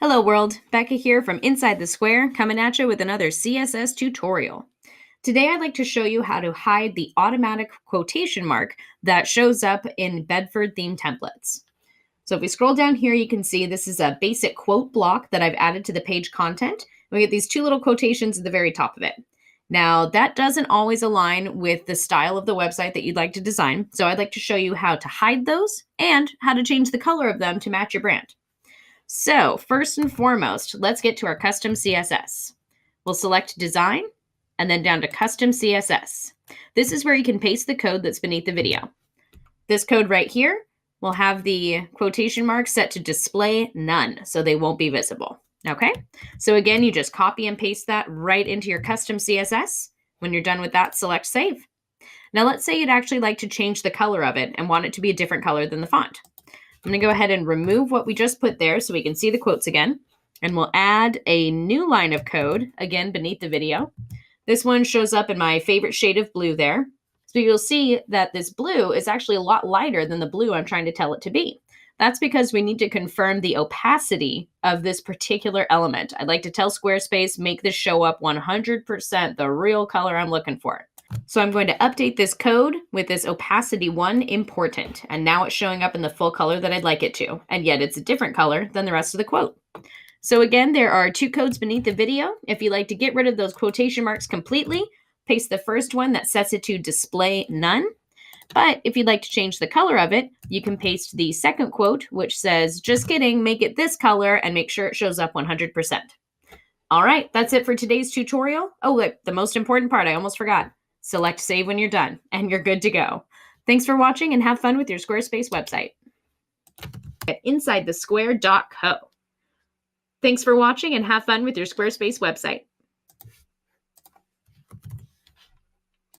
Hello world, Becca here from Inside the Square, coming at you with another CSS tutorial. Today I'd like to show you how to hide the automatic quotation mark that shows up in Bedford theme templates. So if we scroll down here, you can see this is a basic quote block that I've added to the page content. We get these two little quotations at the very top of it. Now that doesn't always align with the style of the website that you'd like to design, so I'd like to show you how to hide those and how to change the color of them to match your brand. So first and foremost, let's get to our custom CSS. We'll select design and then down to custom CSS. This is where you can paste the code that's beneath the video. This code right here will have the quotation marks set to display none, so they won't be visible. Okay, so again, you just copy and paste that right into your custom CSS. When you're done with that, select save. Now let's say you'd actually like to change the color of it and want it to be a different color than the font. I'm going to go ahead and remove what we just put there so we can see the quotes again. And we'll add a new line of code, again, beneath the video. This one shows up in my favorite shade of blue there. So you'll see that this blue is actually a lot lighter than the blue I'm trying to tell it to be. That's because we need to confirm the opacity of this particular element. I'd like to tell Squarespace, make this show up 100% the real color I'm looking for. So I'm going to update this code with this opacity 1 important, and now it's showing up in the full color that I'd like it to, and yet it's a different color than the rest of the quote. So again, there are two codes beneath the video. If you'd like to get rid of those quotation marks completely, paste the first one that sets it to display none. But if you'd like to change the color of it, you can paste the second quote, which says, just kidding, make it this color and make sure it shows up 100%. All right, that's it for today's tutorial. Oh, look, the most important part, I almost forgot. Select save when you're done, and you're good to go. Thanks for watching and have fun with your Squarespace website at insidethesquare.co. Thanks for watching and have fun with your Squarespace website.